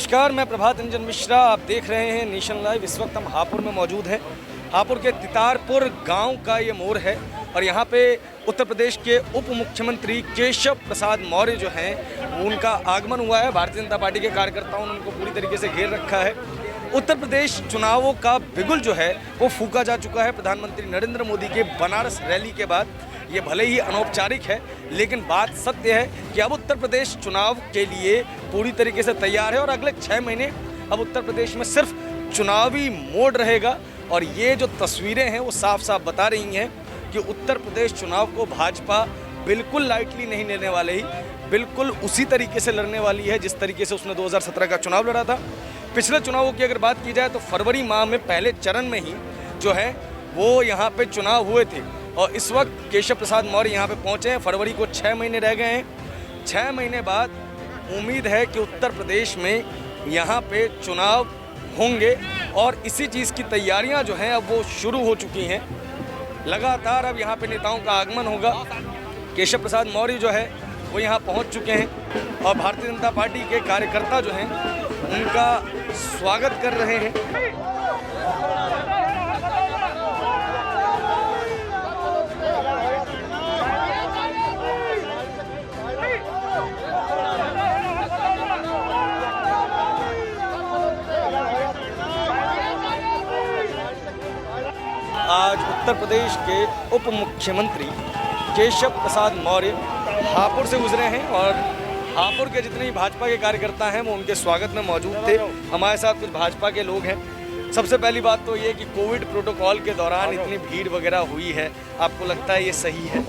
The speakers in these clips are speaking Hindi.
नमस्कार, मैं प्रभात रंजन मिश्रा। आप देख रहे हैं नेशन लाइव। इस वक्त हम हापुड़ में मौजूद हैं। हापुड़ के तितारपुर गांव का ये मोड़ है और यहाँ पे उत्तर प्रदेश के उप मुख्यमंत्री केशव प्रसाद मौर्य जो हैं उनका आगमन हुआ है। भारतीय जनता पार्टी के कार्यकर्ताओं ने उनको पूरी तरीके से घेर रखा है। उत्तर प्रदेश चुनावों का बिगुल जो है वो फूंका जा चुका है। प्रधानमंत्री नरेंद्र मोदी के बनारस रैली के बाद ये भले ही अनौपचारिक है, लेकिन बात सत्य है कि अब उत्तर प्रदेश चुनाव के लिए पूरी तरीके से तैयार है और अगले 6 महीने अब उत्तर प्रदेश में सिर्फ चुनावी मोड रहेगा। और ये जो तस्वीरें हैं वो साफ साफ बता रही हैं कि उत्तर प्रदेश चुनाव को भाजपा बिल्कुल लाइटली नहीं लेने वाले ही, बिल्कुल उसी तरीके से लड़ने वाली है जिस तरीके से उसने 2017 का चुनाव लड़ा था। पिछले चुनावों की अगर बात की जाए तो फरवरी माह में पहले चरण में ही जो है वो यहाँ पे चुनाव हुए थे और इस वक्त केशव प्रसाद मौर्य यहाँ पे पहुँचे हैं। फरवरी को 6 महीने रह गए हैं। 6 महीने बाद उम्मीद है कि उत्तर प्रदेश में यहाँ पे चुनाव होंगे और इसी चीज़ की तैयारियाँ जो हैं अब वो शुरू हो चुकी हैं। लगातार अब यहाँ पे नेताओं का आगमन होगा। केशव प्रसाद मौर्य जो है वो यहाँ पहुँच चुके हैं और भारतीय जनता पार्टी के कार्यकर्ता जो हैं उनका स्वागत कर रहे हैं। आज उत्तर प्रदेश के उप मुख्यमंत्री केशव प्रसाद मौर्य हापुड़ से गुजरे हैं और हापुड़ के जितने भी भाजपा के कार्यकर्ता हैं वो उनके स्वागत में मौजूद थे। हमारे साथ कुछ भाजपा के लोग हैं। सबसे पहली बात तो ये कि कोविड प्रोटोकॉल के दौरान इतनी भीड़ वगैरह हुई है, आपको लगता है ये सही है?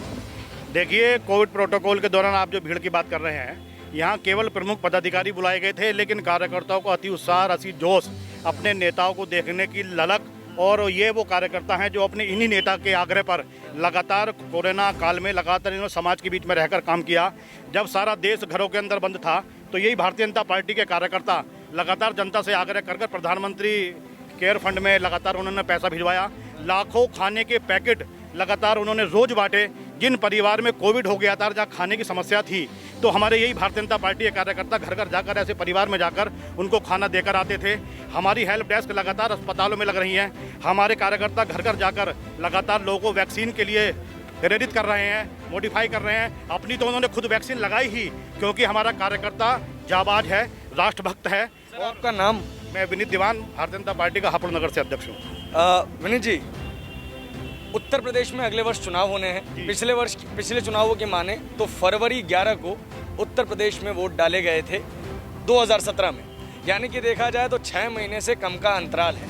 देखिए, कोविड प्रोटोकॉल के दौरान आप जो भीड़ की बात कर रहे हैं, यहाँ केवल प्रमुख पदाधिकारी बुलाए गए थे, लेकिन कार्यकर्ताओं को अति उत्साह, अति जोश, अपने नेताओं को देखने की ललक। और ये वो कार्यकर्ता हैं जो अपने इन्हीं नेता के आग्रह पर लगातार कोरोना काल में लगातार इन्होंने समाज के बीच में रहकर काम किया। जब सारा देश घरों के अंदर बंद था तो यही भारतीय जनता पार्टी के कार्यकर्ता लगातार जनता से आग्रह कर प्रधानमंत्री केयर फंड में लगातार उन्होंने पैसा भिजवाया। लाखों खाने के पैकेट लगातार उन्होंने रोज बांटे। जिन परिवार में कोविड हो गया था, जहाँ खाने की समस्या थी, तो हमारे यही भारतीय जनता पार्टी के कार्यकर्ता घर घर जाकर ऐसे परिवार में जाकर उनको खाना देकर आते थे। हमारी हेल्प डेस्क लगातार अस्पतालों में लग रही हैं। हमारे कार्यकर्ता घर घर जाकर लगातार लोगों को वैक्सीन के लिए प्रेरित कर रहे हैं, मोडिफाई कर रहे हैं। अपनी तो उन्होंने खुद वैक्सीन लगाई ही, क्योंकि हमारा कार्यकर्ता जाबाज है, राष्ट्रभक्त है। सर, आपका नाम? मैं विनीत दीवान, भारतीय जनता पार्टी का हापुड़ नगर से अध्यक्ष हूँ। विनीत जी, उत्तर प्रदेश में अगले वर्ष चुनाव होने हैं। पिछले चुनावों के माने तो फरवरी 11 को उत्तर प्रदेश में वोट डाले गए थे 2017 में, यानी कि देखा जाए तो 6 महीने से कम का अंतराल है।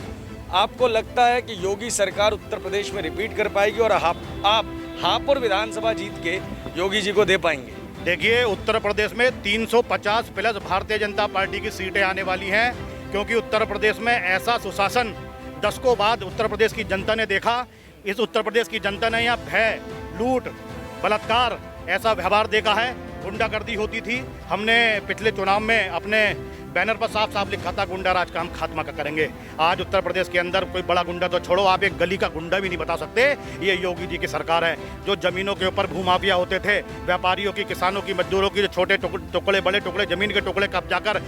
आपको लगता है कि योगी सरकार उत्तर प्रदेश में रिपीट कर पाएगी और आप हापुड़ विधानसभा जीत के योगी जी को दे पाएंगे? देखिए, उत्तर प्रदेश में 350 प्लस भारतीय जनता पार्टी की सीटें आने वाली हैं, क्योंकि उत्तर प्रदेश में ऐसा सुशासन दशकों बाद उत्तर प्रदेश की जनता ने देखा। इस उत्तर प्रदेश की जनता ने यहाँ भय, लूट, बलात्कार ऐसा व्यवहार देखा है। गुंडागर्दी होती थी। हमने पिछले चुनाव में अपने बैनर पर साफ साफ लिखा था, गुंडा राज का हम खात्मा का करेंगे। आज उत्तर प्रदेश के अंदर कोई बड़ा गुंडा तो छोड़ो, आप एक गली का गुंडा भी नहीं बता सकते। ये योगी जी की सरकार है। जो जमीनों के ऊपर भूमाफिया होते थे, व्यापारियों की, किसानों की, मजदूरों की, जो छोटे टुकड़े, बड़े टुकड़े, जमीन के टुकड़े कब्जा कर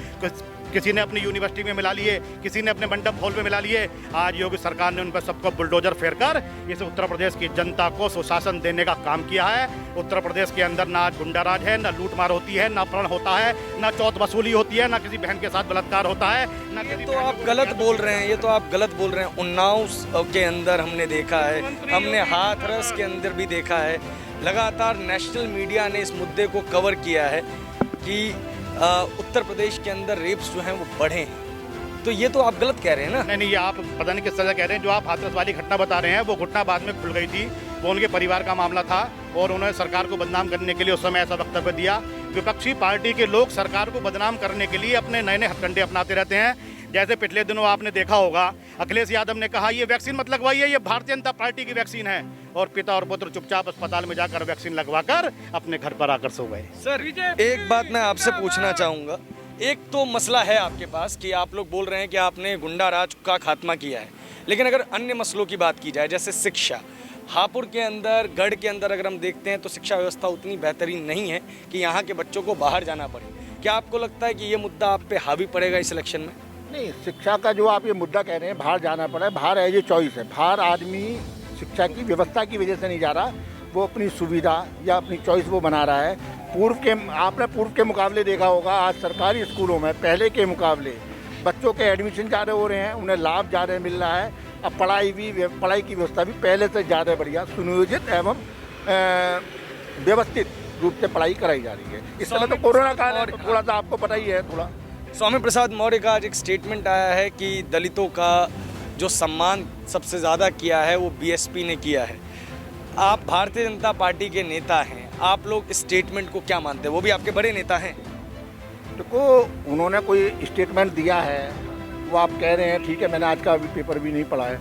किसी ने अपनी यूनिवर्सिटी में मिला लिए, किसी ने अपने मंडप हॉल में मिला लिए। आज योगी सरकार ने उन पर सबको बुलडोजर फेरकर इस उत्तर प्रदेश की जनता को सुशासन देने का काम किया है। उत्तर प्रदेश के अंदर ना गुंडा राज है, ना लूटमार होती है, ना अपहरण होता है, ना चौथ वसूली होती है, ना किसी बहन के साथ बलात्कार होता है, ना किसी। तो आप गलत बोल रहे हैं, ये तो आप गलत बोल रहे हैं। उन्नाव के अंदर हमने देखा है, हमने हाथरस के अंदर भी देखा है। लगातार नेशनल मीडिया ने इस मुद्दे को कवर किया है कि उत्तर प्रदेश के अंदर रेप्स जो हैं वो बढ़े हैं। तो ये तो आप गलत कह रहे हैं ना? नहीं, ये आप पता नहीं किस तरह कह रहे हैं। जो आप हाथरस वाली घटना बता रहे हैं वो घटना बाद में खुल गई थी। वो उनके परिवार का मामला था और उन्होंने सरकार को बदनाम करने के लिए उस समय ऐसा वक्तव्य दिया। विपक्षी पार्टी के लोग सरकार को बदनाम करने के लिए अपने नए नए हथकंडे अपनाते रहते हैं। जैसे पिछले दिनों आपने देखा होगा, अखिलेश यादव ने कहा ये वैक्सीन मत लगवाइए, ये भारतीय जनता पार्टी की वैक्सीन है, और पिता और पुत्र चुपचाप अस्पताल में जाकर वैक्सीन लगवाकर अपने घर पर आकर सो गए। सर, एक बात मैं आपसे पूछना चाहूँगा। एक तो मसला है आपके पास कि आप लोग बोल रहे हैं कि आपने गुंडा राज का खात्मा किया है, लेकिन अगर अन्य मसलों की बात की जाए, जैसे शिक्षा, हापुड़ के अंदर, गढ़ के अंदर अगर हम देखते हैं तो शिक्षा व्यवस्था उतनी बेहतरीन नहीं है कि यहाँ के बच्चों को बाहर जाना पड़े। क्या आपको लगता है कि ये मुद्दा आप पे हावी पड़ेगा इस इलेक्शन में? नहीं, शिक्षा का जो आप ये मुद्दा कह रहे हैं, बाहर जाना पड़ा है, बाहर है ये चॉइस है। बाहर आदमी शिक्षा की व्यवस्था की वजह से नहीं जा रहा, वो अपनी सुविधा या अपनी चॉइस वो बना रहा है। आपने पूर्व के मुकाबले देखा होगा, आज सरकारी स्कूलों में पहले के मुकाबले बच्चों के एडमिशन ज़्यादा हो रहे हैं, उन्हें लाभ ज़्यादा मिल रहा है। अब पढ़ाई की व्यवस्था भी पहले से ज़्यादा बढ़िया, सुनियोजित एवं व्यवस्थित रूप से पढ़ाई कराई जा रही है। इस समय तो कोरोना काल है, तो थोड़ा सा आपको पता ही है। थोड़ा स्वामी प्रसाद मौर्य का आज एक स्टेटमेंट आया है कि दलितों का जो सम्मान सबसे ज़्यादा किया है वो बीएसपी ने किया है। आप भारतीय जनता पार्टी के नेता हैं, आप लोग इस स्टेटमेंट को क्या मानते हैं? वो भी आपके बड़े नेता हैं। देखो, उन्होंने कोई स्टेटमेंट दिया है, वो आप कह रहे हैं, ठीक है, मैंने आज का अभी पेपर भी नहीं पढ़ा है।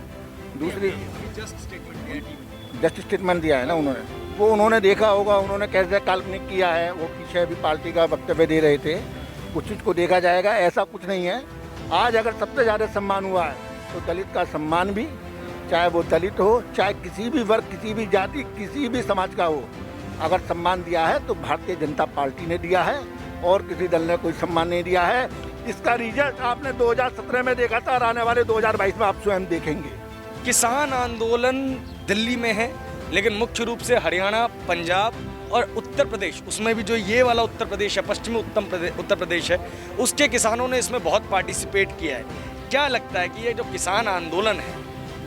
दूसरी जस्ट स्टेटमेंट दिया है ना उन्होंने देखा होगा, उन्होंने कैसे काल्पनिक किया है। वो पीछे अभी पार्टी का वक्तव्य दे रहे थे, कुछ चीज़ को देखा जाएगा, ऐसा कुछ नहीं है। आज अगर सबसे ज़्यादा सम्मान हुआ है तो दलित का सम्मान भी, चाहे वो दलित हो, चाहे किसी भी वर्ग, किसी भी जाति, किसी भी समाज का हो, अगर सम्मान दिया है तो भारतीय जनता पार्टी ने दिया है और किसी दल ने कोई सम्मान नहीं दिया है। इसका रिजल्ट आपने 2017 में देखा था और आने वाले 2022 में आप स्वयं देखेंगे। किसान आंदोलन दिल्ली में है, लेकिन मुख्य रूप से हरियाणा, पंजाब और उत्तर प्रदेश, उसमें भी जो ये वाला उत्तर प्रदेश है, पश्चिमी उत्तर प्रदेश है, उसके किसानों ने इसमें बहुत पार्टिसिपेट किया है। क्या लगता है कि ये जो किसान आंदोलन है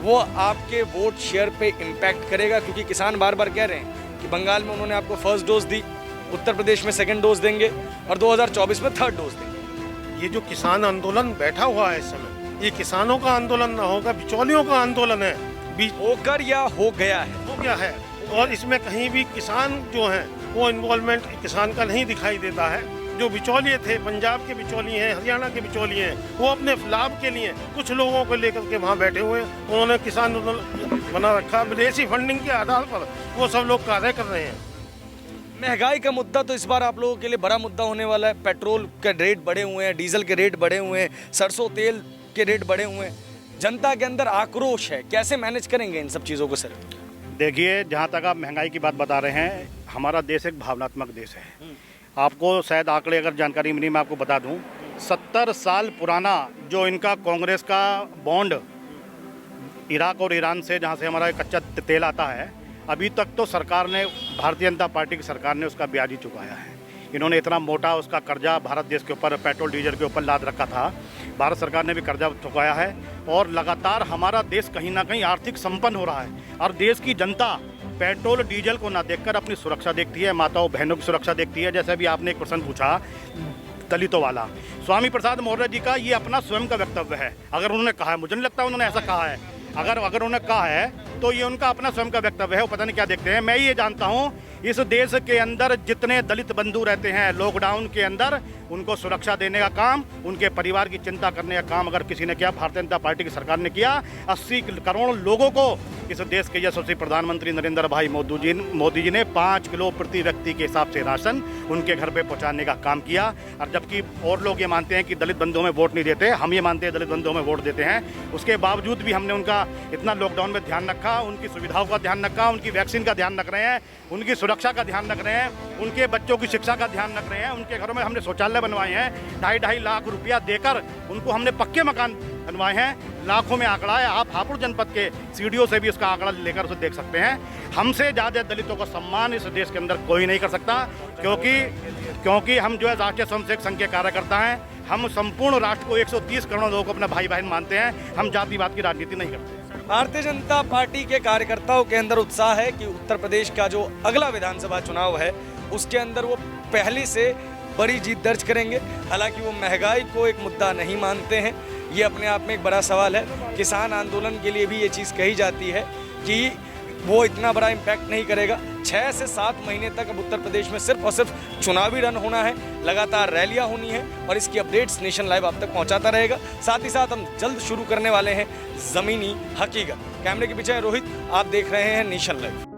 वो आपके वोट शेयर पे इम्पैक्ट करेगा? क्योंकि किसान बार बार कह रहे हैं कि बंगाल में उन्होंने आपको फर्स्ट डोज दी, उत्तर प्रदेश में सेकेंड डोज देंगे और 2024 में थर्ड डोज देंगे। ये जो किसान आंदोलन बैठा हुआ है इस समय, ये किसानों का आंदोलन ना होगा, बिचौलियों का आंदोलन है। होकर या हो गया है? हो गया है, और इसमें कहीं भी किसान जो है वो इन्वॉल्वमेंट किसान का नहीं दिखाई देता है। जो बिचौलिए थे, पंजाब के बिचौलिए हैं, हरियाणा के बिचौलिए हैं, वो अपने लाभ के लिए कुछ लोगों को लेकर के वहाँ बैठे हुए हैं। उन्होंने किसान आंदोलन बना रखा, विदेशी फंडिंग के आधार पर वो सब लोग कार्य कर रहे हैं। महंगाई का मुद्दा तो इस बार आप लोगों के लिए बड़ा मुद्दा होने वाला है। पेट्रोल के रेट बढ़े हुए हैं, डीजल के रेट बढ़े हुए हैं, सरसों तेल के रेट बढ़े हुए हैं। जनता के अंदर आक्रोश है, कैसे मैनेज करेंगे इन सब चीज़ों को सर? देखिए, जहाँ तक आप महंगाई की बात बता रहे हैं, हमारा देश एक भावनात्मक देश है। आपको शायद आंकड़े अगर जानकारी मिली, मैं आपको बता दूं, 70 साल पुराना जो इनका कांग्रेस का बॉन्ड इराक और ईरान से, जहाँ से हमारा कच्चा तेल आता है, अभी तक तो सरकार ने, भारतीय जनता पार्टी की सरकार ने उसका ब्याज ही चुकाया है। इन्होंने इतना मोटा उसका कर्जा भारत देश के ऊपर, पेट्रोल डीजल के ऊपर लाद रखा था। भारत सरकार ने भी कर्जा चुकाया है और लगातार हमारा देश कहीं ना कहीं आर्थिक संपन्न हो रहा है। और देश की जनता पेट्रोल डीजल को ना देखकर अपनी सुरक्षा देखती है, माताओं बहनों की सुरक्षा देखती है। जैसे अभी आपने एक प्रश्न पूछा दलितों वाला, स्वामी प्रसाद मौर्य जी का ये अपना स्वयं का वक्तव्य है। अगर उन्होंने कहा है, मुझे नहीं लगता उन्होंने ऐसा कहा है, अगर उन्होंने कहा है तो ये उनका अपना स्वयं का वक्तव्य है। वो पता नहीं क्या देखते हैं। मैं ये जानता हूँ, इस देश के अंदर जितने दलित बंधु रहते हैं, लॉकडाउन के अंदर उनको सुरक्षा देने का काम, उनके परिवार की चिंता करने का काम अगर किसी ने किया, भारतीय जनता पार्टी की सरकार ने किया। 80 करोड़ लोगों को इस देश के यशस्वी प्रधानमंत्री नरेंद्र भाई मोदी जी ने 5 किलो प्रति व्यक्ति के हिसाब से राशन उनके घर पे पहुंचाने का काम किया। और जबकि और लोग ये मानते हैं कि दलित बंधुओं में वोट नहीं देते, हम ये मानते हैं दलित बंधुओं में वोट देते हैं। उसके बावजूद भी हमने उनका इतना लॉकडाउन में ध्यान रखा, उनकी सुविधाओं का ध्यान रखा, उनकी वैक्सीन का ध्यान रख रहे हैं, उनकी सुरक्षा का ध्यान रख रहे हैं, उनके बच्चों की शिक्षा का ध्यान रख रहे हैं। उनके घरों में हमने शौचालय बनवाए हैं, 2.5 लाख रुपया देकर उनको हमने पक्के मकान बनवाए हैं। लाखों में आंकड़ा है, आप हापुड़ जनपद के सीडीओ से भी उसका आंकड़ा लेकर उसे देख सकते हैं। हमसे ज़्यादा दलितों का सम्मान इस देश के अंदर कोई नहीं कर सकता, क्योंकि हम जो है राष्ट्रीय स्वयंसेवक संघ के कार्यकर्ता हैं। हम संपूर्ण राष्ट्र को 130 करोड़ लोगों को अपना भाई बहन मानते हैं। हम जातिवाद की राजनीति नहीं करते। भारतीय जनता पार्टी के कार्यकर्ताओं के अंदर उत्साह है कि उत्तर प्रदेश का जो अगला विधानसभा चुनाव है उसके अंदर वो पहले से बड़ी जीत दर्ज करेंगे। हालांकि वो महंगाई को एक मुद्दा नहीं मानते हैं, ये अपने आप में एक बड़ा सवाल है। किसान आंदोलन के लिए भी ये चीज़ कही जाती है कि वो इतना बड़ा इम्पैक्ट नहीं करेगा। 6 से 7 महीने तक अब उत्तर प्रदेश में सिर्फ और सिर्फ चुनावी रन होना है, लगातार रैलियां होनी है और इसकी अपडेट्स नेशन लाइव आप तक पहुंचाता रहेगा। साथ ही साथ हम जल्द शुरू करने वाले हैं ज़मीनी हकीकत। कैमरे के पीछे रोहित, आप देख रहे हैं नेशन लाइव।